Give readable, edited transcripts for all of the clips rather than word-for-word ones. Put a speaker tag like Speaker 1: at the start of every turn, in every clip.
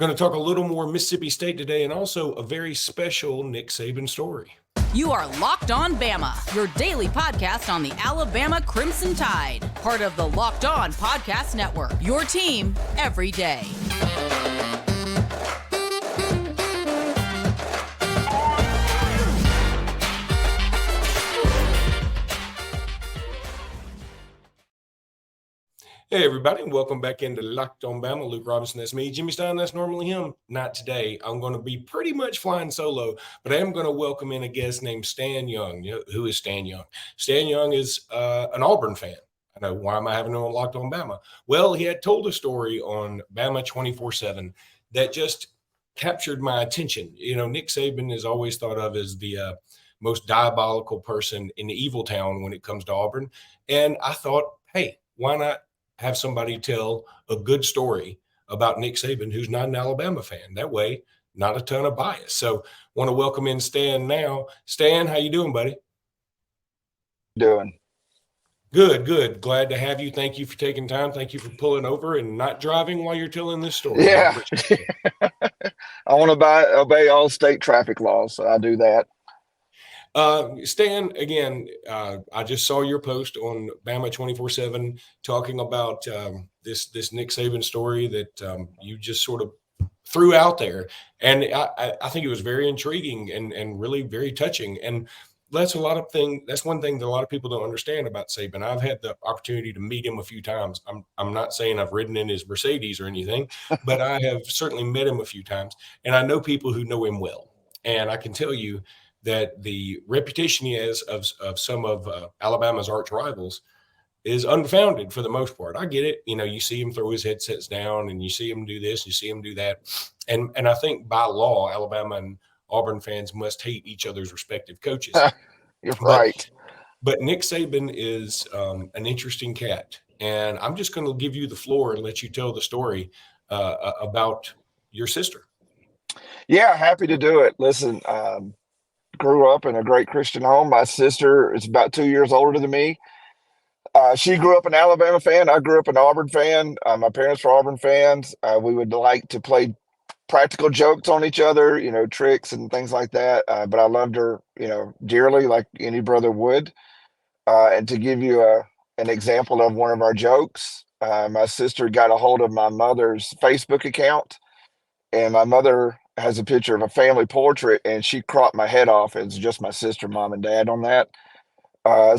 Speaker 1: Going to talk a little more Mississippi State today and also a very special Nick Saban story.
Speaker 2: You are Locked On Bama, your daily podcast on the Alabama Crimson Tide. Part of the Locked On Podcast Network, your team every day.
Speaker 1: Hey, everybody, and welcome back into Locked On Bama. Luke Robinson, that's me. Jimmy Stein, that's normally him. Not today. I'm going to be pretty much flying solo, but I am going to welcome in a guest named Stan Young. You know, who is Stan Young? Stan Young is an Auburn fan. I know, why am I having him on Locked On Bama? Well, he had told a story on Bama 24/7 that just captured my attention. You know, Nick Saban is always thought of as the most diabolical person in the evil town when it comes to Auburn. And I thought, hey, why not have somebody tell a good story about Nick Saban who's not an Alabama fan? That way, not a ton of bias. So want to welcome in Stan now. Stan, how you doing, buddy?
Speaker 3: Doing
Speaker 1: good. Glad to have you. Thank you for taking time. Thank you for pulling over and not driving while you're telling this story.
Speaker 3: Yeah. I want to obey all state traffic laws, so I do that.
Speaker 1: Stan, again, I just saw your post on Bama 24/7 talking about this Nick Saban story that you just sort of threw out there. And I think it was very intriguing and really very touching. And that's one thing that a lot of people don't understand about Saban. I've had the opportunity to meet him a few times. I'm not saying I've ridden in his Mercedes or anything, but I have certainly met him a few times. And I know people who know him well. And I can tell you that the reputation he has of some of Alabama's arch rivals is unfounded for the most part. I get it. You know, you see him throw his headsets down and you see him do this, you see him do that. And I think by law, Alabama and Auburn fans must hate each other's respective coaches.
Speaker 3: You're right.
Speaker 1: But Nick Saban is an interesting cat. And I'm just going to give you the floor and let you tell the story about your sister.
Speaker 3: Yeah, happy to do it. Listen, grew up in a great Christian home. My sister is about 2 years older than me. She grew up an Alabama fan. I grew up an Auburn fan. My parents were Auburn fans. We would like to play practical jokes on each other, you know, tricks and things like that. But I loved her, you know, dearly, like any brother would. And to give you an example of one of our jokes, my sister got a hold of my mother's Facebook account, and my mother has a picture of a family portrait, and she cropped my head off. It's just my sister, mom, and dad on that.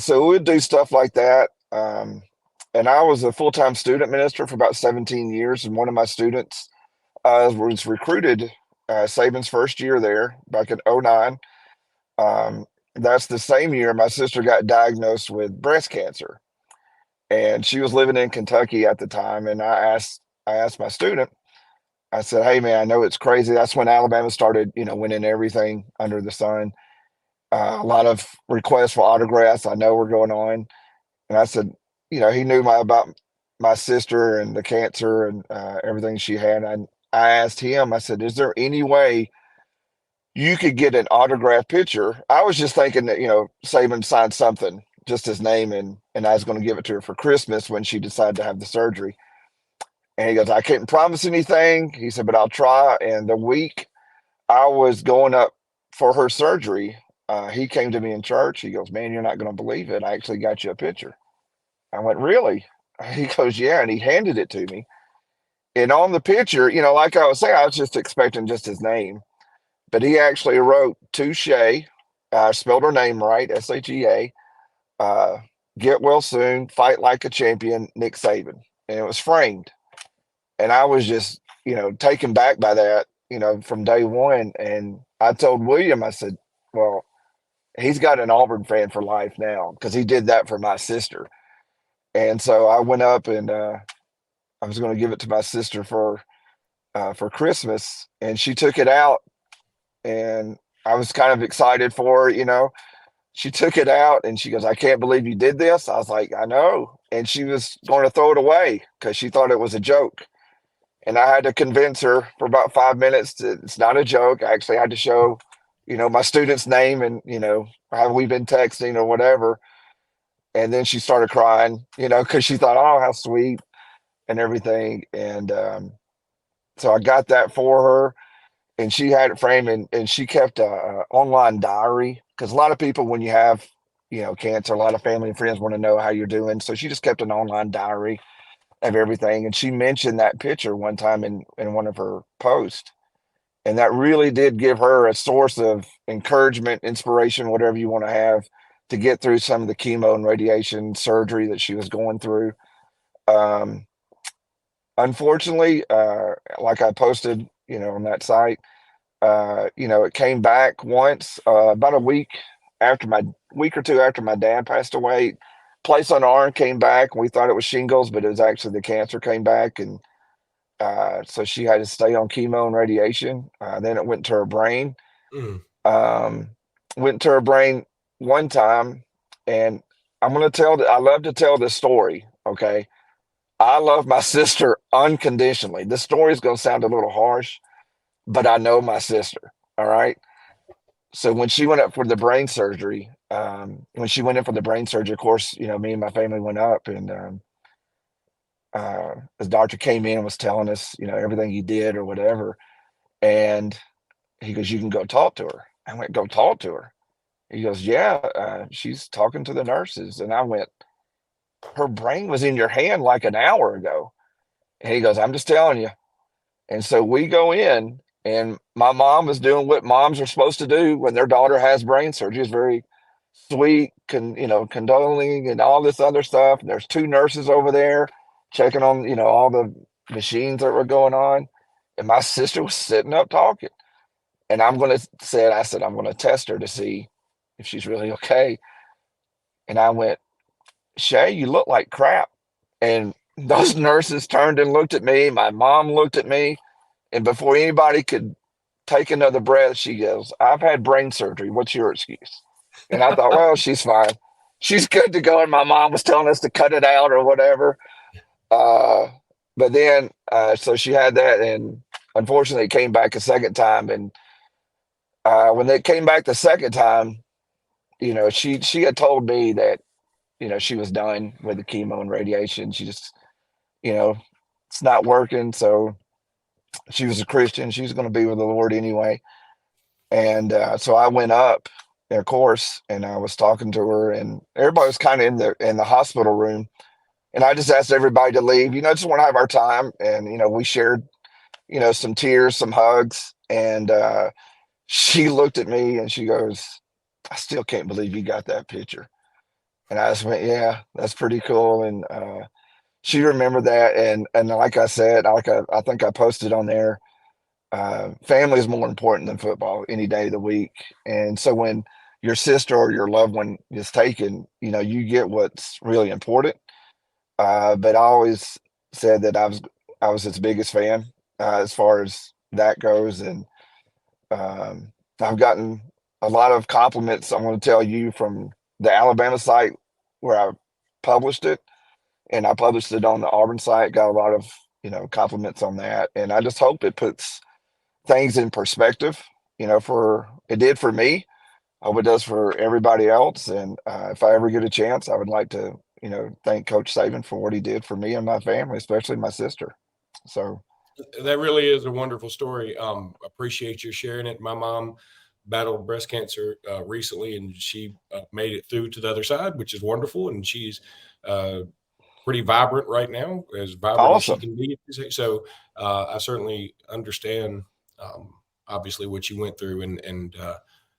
Speaker 3: So we'd do stuff like that. And I was a full-time student minister for about 17 years, and one of my students was recruited Saban's first year there back in 2009. That's the same year my sister got diagnosed with breast cancer, and she was living in Kentucky at the time. And I asked my student, I said, hey, man, I know it's crazy. That's when Alabama started, you know, winning everything under the sun. A lot of requests for autographs I know were going on. And I said, you know, he knew about my sister and the cancer and everything she had. And I asked him, I said, is there any way you could get an autographed picture? I was just thinking that, you know, Saban signed something, just his name, and I was going to give it to her for Christmas when she decided to have the surgery. And he goes, I couldn't promise anything. He said, but I'll try. And the week I was going up for her surgery, he came to me in church. He goes, man, you're not going to believe it. I actually got you a picture. I went, really? He goes, yeah. And he handed it to me. And on the picture, you know, like I was saying, I was just expecting just his name. But he actually wrote to Shay, spelled her name right, S-H-E-A, get well soon, fight like a champion, Nick Saban. And it was framed. And I was just, you know, taken back by that, you know, from day one. And I told William, I said, well, he's got an Auburn fan for life now because he did that for my sister. And so I went up and I was going to give it to my sister for Christmas, and she took it out, and I was kind of excited for her, you know. She took it out and she goes, I can't believe you did this. I was like, I know. And she was going to throw it away because she thought it was a joke. And I had to convince her for about 5 minutes that it's not a joke. I actually had to show, you know, my student's name and, you know, how we've been texting or whatever. And then she started crying, you know, because she thought, oh, how sweet and everything. And So I got that for her, and she had it framed, and she kept a online diary, because a lot of people, when you have, cancer, a lot of family and friends want to know how you're doing. So she just kept an online diary of everything. And she mentioned that picture one time in one of her posts. And that really did give her a source of encouragement, inspiration, whatever you want to have, to get through some of the chemo and radiation surgery that she was going through. Um, Unfortunately, like I posted, on that site, it came back once, about a week or two after my dad passed away. Place on the arm came back, and we thought it was shingles, but it was actually the cancer came back, and so she had to stay on chemo and radiation. Then it went to her brain.
Speaker 1: Mm.
Speaker 3: Um, Went to her brain one time, and I'm gonna I love to tell this story. Okay, I love my sister unconditionally. This story is gonna sound a little harsh, but I know my sister. All right. So when she went up for the brain surgery, when she went in for the brain surgery, of course, me and my family went up, and the doctor came in and was telling us, everything he did or whatever. And he goes, "You can go talk to her." I went, "Go talk to her?" He goes, "Yeah, she's talking to the nurses." And I went, "Her brain was in your hand like an hour ago." And he goes, "I'm just telling you." And so we go in, and my mom is doing what moms are supposed to do when their daughter has brain surgery. It's very sweet, condoling and all this other stuff. And there's two nurses over there checking on, all the machines that were going on. And my sister was sitting up talking. And I said, "I'm going to test her to see if she's really okay." And I went, "Shay, you look like crap." And those nurses turned and looked at me. My mom looked at me. And before anybody could take another breath, she goes, "I've had brain surgery. What's your excuse?" And I thought, well, she's fine. She's good to go. And my mom was telling us to cut it out or whatever. Uh, but then, so she had that. And unfortunately, it came back a second time. And when it came back the second time, she had told me that, she was done with the chemo and radiation. She just, it's not working. So she was a Christian. She's going to be with the Lord anyway. And so I went up, of course, and I was talking to her, and everybody was kind of in the hospital room. And I just asked everybody to leave. Just want to have our time. And we shared, some tears, some hugs. And she looked at me and she goes, "I still can't believe you got that picture." And I just went, "Yeah, that's pretty cool." And she remembered that. And like I said, I think I posted on there, family is more important than football any day of the week. And so when your sister or your loved one is taken, you get what's really important. But I always said that I was its biggest fan, as far as that goes. And I've gotten a lot of compliments. I'm going to tell you, from the Alabama site where I published it, and I published it on the Auburn site. Got a lot of compliments on that, and I just hope it puts things in perspective. For it did for me. I hope it does for everybody else. And if I ever get a chance, I would like to thank Coach Saban for what he did for me and my family, especially my sister. So
Speaker 1: That really is a wonderful story. Appreciate you sharing it. My mom battled breast cancer recently, and she made it through to the other side, which is wonderful. And she's uh, pretty vibrant right now, as vibrant as she
Speaker 3: awesome.
Speaker 1: can be. So I certainly understand, obviously, what you went through, and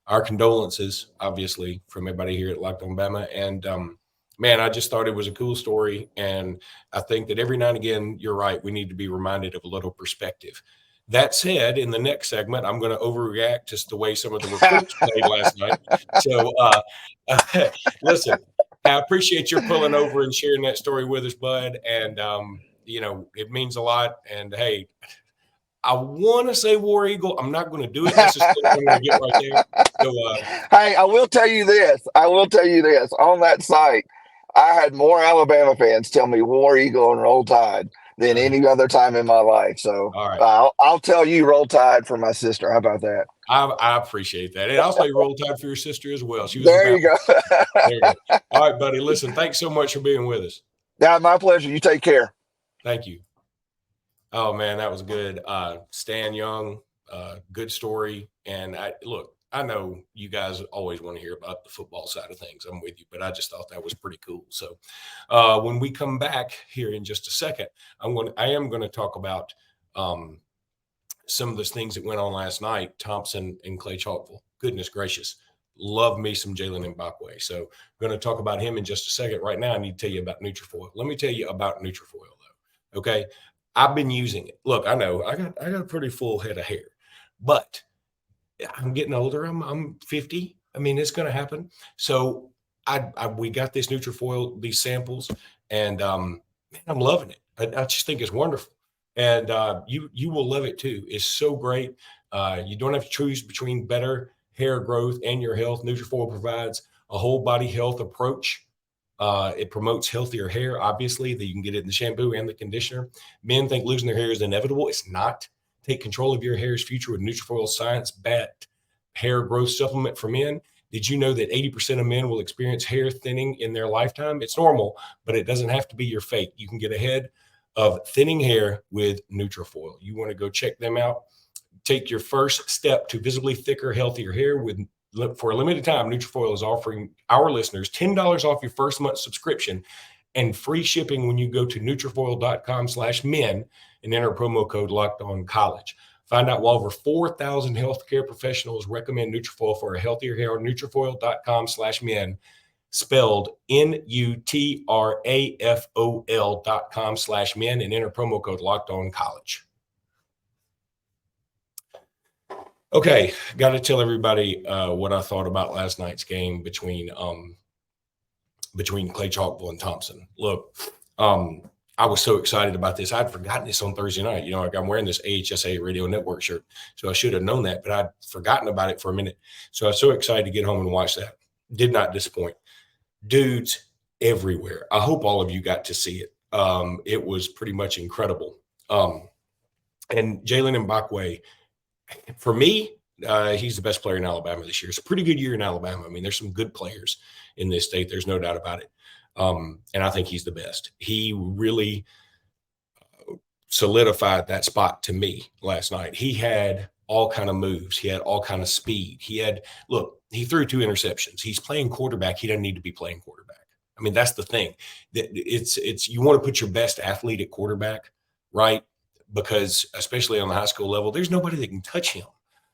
Speaker 1: our condolences, obviously, from everybody here at Locked On Bama. And man, I just thought it was a cool story. And I think that every now and again, you're right, we need to be reminded of a little perspective. That said, in the next segment, I'm going to overreact just the way some of the recruits played last night. So, listen, I appreciate your pulling over and sharing that story with us, bud. And, it means a lot. And hey, I want to say War Eagle. I'm not going to do it necessarily. I'm going to get right there. So,
Speaker 3: Hey, I will tell you this. On that site, I had more Alabama fans tell me War Eagle and Roll Tide than any other time in my life. So
Speaker 1: all right.
Speaker 3: I'll tell you Roll Tide for my sister. How about that?
Speaker 1: I appreciate that. And I'll say Roll Tide for your sister as well. She was
Speaker 3: There
Speaker 1: about.
Speaker 3: you go.
Speaker 1: There you go. All right, buddy. Listen, thanks so much for being with us.
Speaker 3: Yeah, my pleasure. You take care.
Speaker 1: Thank you. Oh man, that was good. Stan Young, good story. And I know you guys always want to hear about the football side of things. I'm with you, but I just thought that was pretty cool. So when we come back here in just a second, I am going to talk about some of those things that went on last night, Thompson and Clay-Chalkville. Goodness gracious. Love me some Jaylen Mbakwe. So I'm going to talk about him in just a second. Right now, I need to tell you about Nutrafol. Let me tell you about Nutrafol, though. Okay. I've been using it. Look, I know I got a pretty full head of hair, but I'm getting older. I'm 50. I mean, it's going to happen. So we got this Nutrafol, these samples, and man, I'm loving it. I just think it's wonderful. And you will love it too. It's so great. You don't have to choose between better hair growth and your health. Nutrafol provides a whole body health approach. It promotes healthier hair, obviously, that you can get it in the shampoo and the conditioner. Men think losing their hair is inevitable. It's not. Take control of your hair's future with Nutrafol science-backed hair growth supplement for men. Did you know that 80% of men will experience hair thinning in their lifetime? It's normal, but it doesn't have to be your fate. You can get ahead of thinning hair with Nutrafol. You want to go check them out. Take your first step to visibly thicker, healthier hair for a limited time. Nutrafol is offering our listeners $10 off your first month subscription and free shipping when you go to Nutrafol.com/men and enter promo code LOCKEDONCollege. Find out why over 4,000 healthcare professionals recommend Nutrafol for a healthier hair. Nutrafol.com/men, spelled Nutrafol.com/men, and enter promo code LOCKEDONCollege. Okay, got to tell everybody what I thought about last night's game between Clay-Chalkville and Thompson. Look, I was so excited about this. I'd forgotten this on Thursday night. Like I'm wearing this AHSA Radio Network shirt, so I should have known that, but I'd forgotten about it for a minute. So I was so excited to get home and watch that. Did not disappoint. Dudes everywhere. I hope all of you got to see it. It was pretty much incredible. And Jaylen Mbakwe, for me, he's the best player in Alabama this year. It's a pretty good year in Alabama. I mean, there's some good players in this state. There's no doubt about it. And I think he's the best. He really solidified that spot to me last night. He had all kind of moves. He had all kind of speed. He threw 2 interceptions. He's playing quarterback. He doesn't need to be playing quarterback. I mean, that's the thing. It's you want to put your best athlete at quarterback, right? Because especially on the high school level, there's nobody that can touch him.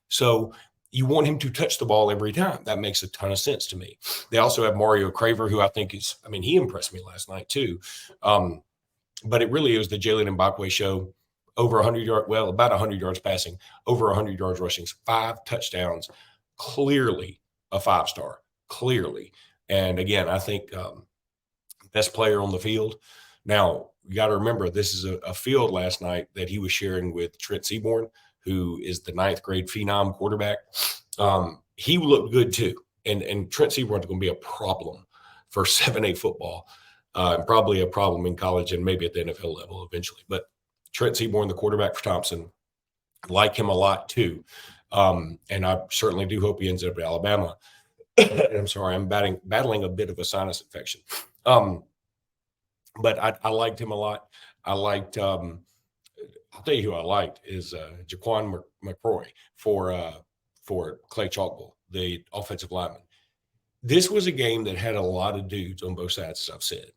Speaker 1: So you want him to touch the ball every time. That makes a ton of sense to me. They also have Mario Craver, who I think he impressed me last night too. But it really is the Jaylen Mbakwe show. Over 100 yards, about 100 yards passing, over 100 yards rushing, 5 touchdowns, clearly a 5-star, clearly. And again, I think best player on the field. Now, you got to remember, this is a field last night that he was sharing with Trent Seaborn, who is the 9th grade phenom quarterback. He looked good too. And Trent Seaborn is going to be a problem for 7A football, probably a problem in college and maybe at the NFL level eventually. But Trent Seaborn, the quarterback for Thompson, like him a lot too. And I certainly do hope he ends up at Alabama. I'm sorry, I'm battling a bit of a sinus infection. But I liked him a lot. I liked, I'll tell you who I liked is Jaquan McCroy for Clay-Chalkville, the offensive lineman. This was a game that had a lot of dudes on both sides, as I've said.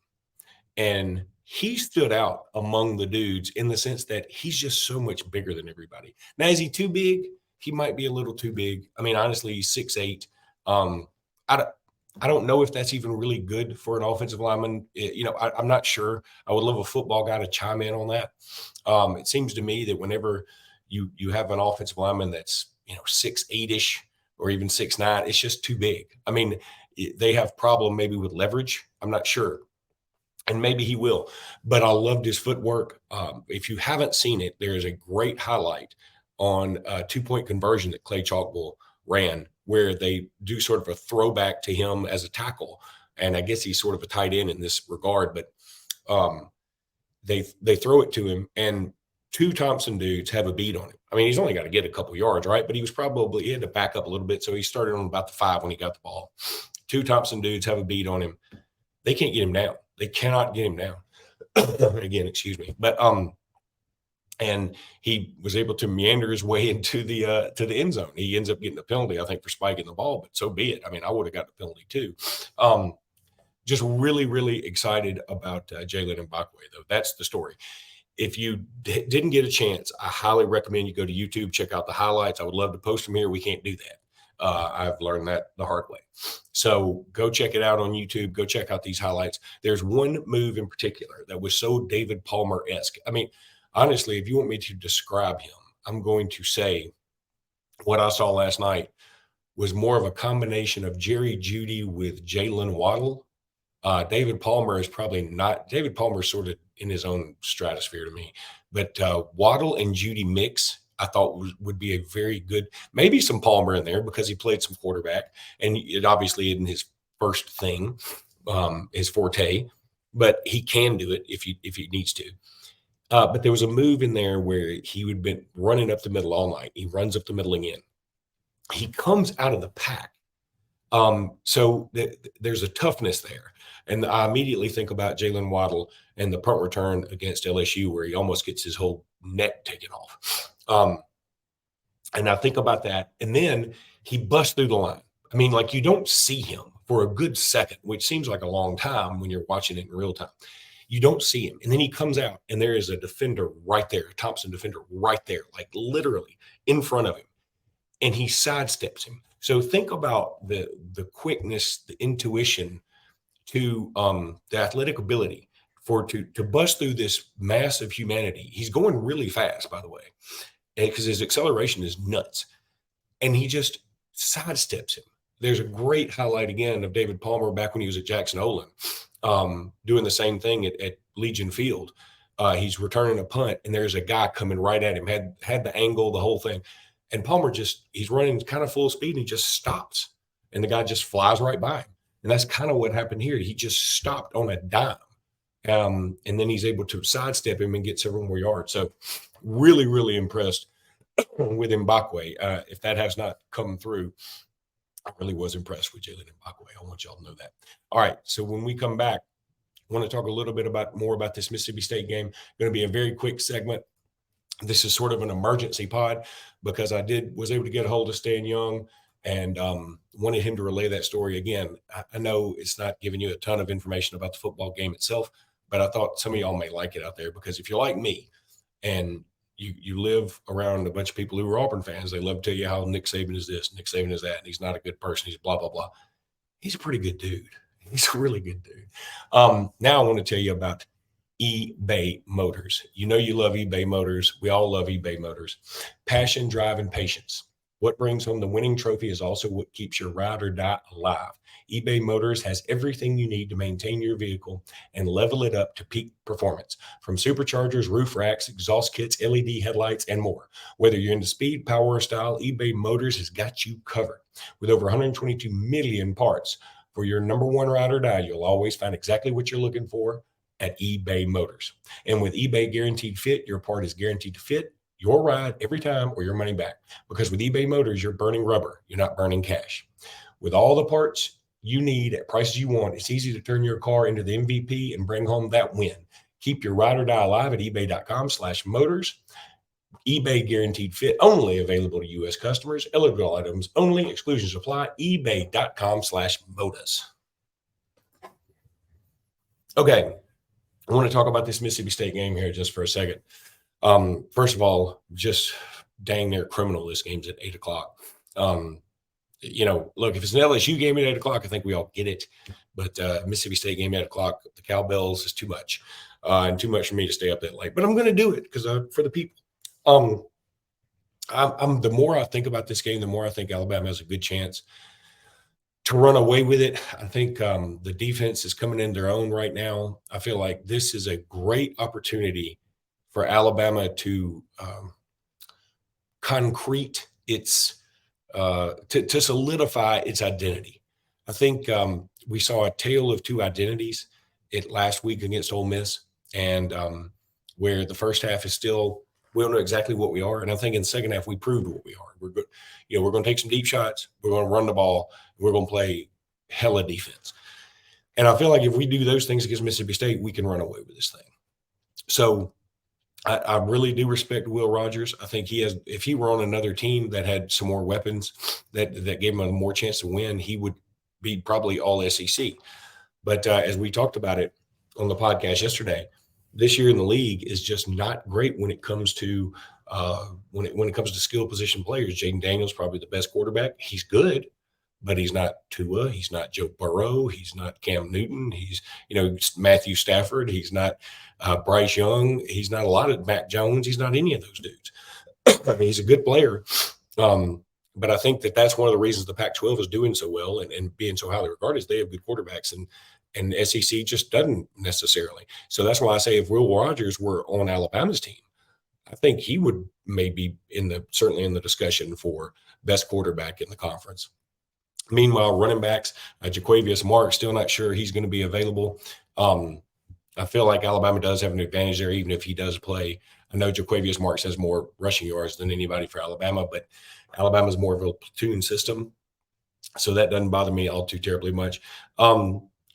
Speaker 1: And he stood out among the dudes in the sense that he's just so much bigger than everybody. Now, is he too big? He might be a little too big. I mean, honestly, he's 6'8". I don't know if that's even really good for an offensive lineman. I'm not sure. I would love a football guy to chime in on that. It seems to me that whenever you have an offensive lineman that's 6'8"-ish or even 6'9", it's just too big. I mean, they have problem maybe with leverage. I'm not sure. And maybe he will. But I loved his footwork. If you haven't seen it, there is a great highlight on a 2-point conversion that Clay-Chalkville ran, where they do sort of a throwback to him as a tackle. And I guess he's sort of a tight end in this regard, but they throw it to him and 2 Thompson dudes have a beat on him. I mean, he's only got to get a couple yards, right? But he had to back up a little bit. So he started on about the 5 when he got the ball. 2 Thompson dudes have a beat on him. They can't get him down. They cannot get him down. Again, excuse me. But and he was able to meander his way into the end zone. He ends up getting a penalty, I think, for spiking the ball, but so be it. I mean, I would have got the penalty too. Just really, really excited about Jaylen and Mbakwe, though. That's the story. If you didn't get a chance, I highly recommend you go to YouTube, check out the highlights. I would love to post them here. We can't do that. I've learned that the hard way. So go check it out on YouTube. Go check out these highlights. There's one move in particular that was so David Palmer-esque. I mean, honestly, if you want me to describe him, I'm going to say what I saw last night was more of a combination of Jerry Jeudy with Jaylen Waddle. David Palmer is probably not. David Palmer is sort of in his own stratosphere to me. But Waddle and Jeudy mix, I thought would be a very good, maybe some Palmer in there because he played some quarterback. And it obviously isn't his first thing, his forte. But he can do it if he needs to. But there was a move in there where he would been running up the middle all night. He runs up the middle again. He comes out of the pack. So there's a toughness there. And I immediately think about Jaylen Waddle and the punt return against LSU where he almost gets his whole neck taken off. And I think about that. And then he busts through the line. I mean, like you don't see him for a good second, which seems like a long time when you're watching it in real time. You don't see him. And then he comes out and there is a defender right there, a Thompson defender right there, like literally in front of him. And he sidesteps him. So think about the quickness, the intuition to the athletic ability to bust through this mass of humanity. He's going really fast, by the way, because his acceleration is nuts. And he just sidesteps him. There's a great highlight again of David Palmer back when he was at Jackson Olin, doing the same thing at Legion Field. He's returning a punt, and there's a guy coming right at him, had the angle, the whole thing. And Palmer he's running kind of full speed, and he just stops. And the guy just flies right by him. And that's kind of what happened here. He just stopped on a dime. And then he's able to sidestep him and get several more yards. So really, really impressed with Mbakwe. If that has not come through, I really was impressed with Jaylen Mbakwe. I want y'all to know that. All right. So when we come back, I want to talk a little bit more about this Mississippi State game. Going to be a very quick segment. This is sort of an emergency pod because I was able to get a hold of Stan Young and wanted him to relay that story again. I know it's not giving you a ton of information about the football game itself, but I thought some of y'all may like it out there because if you're like me and you live around a bunch of people who are Auburn fans, they love to tell you how Nick Saban is this, Nick Saban is that, and he's not a good person, he's blah, blah, blah. He's a pretty good dude. He's a really good dude. Now I want to tell you about eBay Motors. You know you love eBay Motors. We all love eBay Motors. Passion, drive, and patience. What brings home the winning trophy is also what keeps your ride or die alive. eBay Motors has everything you need to maintain your vehicle and level it up to peak performance. From superchargers, roof racks, exhaust kits, LED headlights, and more. Whether you're into speed, power, or style, eBay Motors has got you covered. With over 122 million parts for your number one ride or die, you'll always find exactly what you're looking for at eBay Motors. And with eBay Guaranteed Fit, your part is guaranteed to fit your ride every time or your money back. Because with eBay Motors, you're burning rubber. You're not burning cash. With all the parts you need at prices you want, it's easy to turn your car into the MVP and bring home that win. Keep your ride or die alive at ebay.com/motors. eBay Guaranteed Fit only available to U.S. customers. Eligible items only. Exclusions apply. ebay.com/motors. Okay. I want to talk about this Mississippi State game here just for a second. First of all, just dang near criminal. This game's at 8:00. Look, if it's an LSU game at 8:00, I think we all get it. But Mississippi State game at 8:00, the Cowbells is too much, and too much for me to stay up that late. But I'm going to do it because for the people. The more I think about this game, the more I think Alabama has a good chance to run away with it. I think the defense is coming in their own right now. I feel like this is a great opportunity for Alabama to concrete its to solidify its identity. I think we saw a tale of two identities last week against Ole Miss, and where the first half is still we don't know exactly what we are, and I think in the second half we proved what we are. We're good. We're going to take some deep shots. We're going to run the ball. We're going to play hella defense. And I feel like if we do those things against Mississippi State, we can run away with this thing. So I really do respect Will Rogers. I think if he were on another team that had some more weapons that gave him a more chance to win, he would be probably all SEC. But as we talked about it on the podcast yesterday, this year in the league is just not great when it comes to when it comes to skill position players. Jaden Daniels probably the best quarterback. He's good, but he's not Tua. He's not Joe Burrow. He's not Cam Newton. He's Matthew Stafford. He's not Bryce Young. He's not a lot of Mac Jones. He's not any of those dudes. I mean, he's a good player. But I think that's one of the reasons the Pac-12 is doing so well and being so highly regarded is they have good quarterbacks, and SEC just doesn't necessarily. So that's why I say if Will Rogers were on Alabama's team, I think he would maybe certainly in the discussion for best quarterback in the conference. Meanwhile, running backs, Jaquavius Mark, still not sure he's going to be available. I feel like Alabama does have an advantage there, even if he does play. I know Jaquavius Marks has more rushing yards than anybody for Alabama, but Alabama's more of a platoon system, so that doesn't bother me all too terribly much.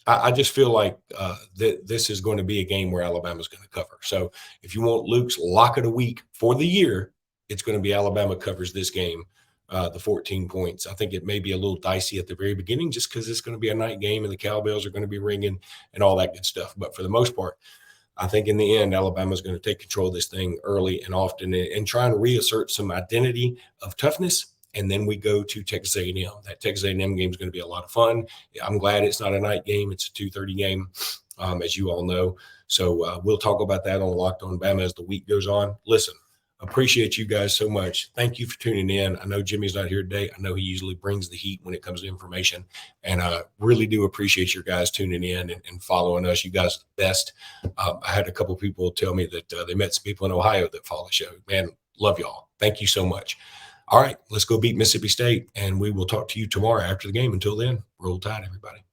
Speaker 1: I just feel like that this is going to be a game where Alabama's going to cover. So if you want Luke's lock of the week for the year, it's going to be Alabama covers this game, the 14 points. I think it may be a little dicey at the very beginning just because it's going to be a night game and the cowbells are going to be ringing and all that good stuff. But for the most part, I think in the end, Alabama's going to take control of this thing early and often and try and reassert some identity of toughness. And then we go to Texas A&M. That Texas A&M game is going to be a lot of fun. I'm glad it's not a night game. It's a 2:30 game, as you all know. So we'll talk about that on Locked On Bama as the week goes on. Listen, appreciate you guys so much. Thank you for tuning in. I know Jimmy's not here today. I know he usually brings the heat when it comes to information. And I really do appreciate your guys tuning in and following us. You guys are the best. I had a couple of people tell me that they met some people in Ohio that follow the show. Man, love y'all. Thank you so much. All right, let's go beat Mississippi State, and we will talk to you tomorrow after the game. Until then, roll tide, everybody.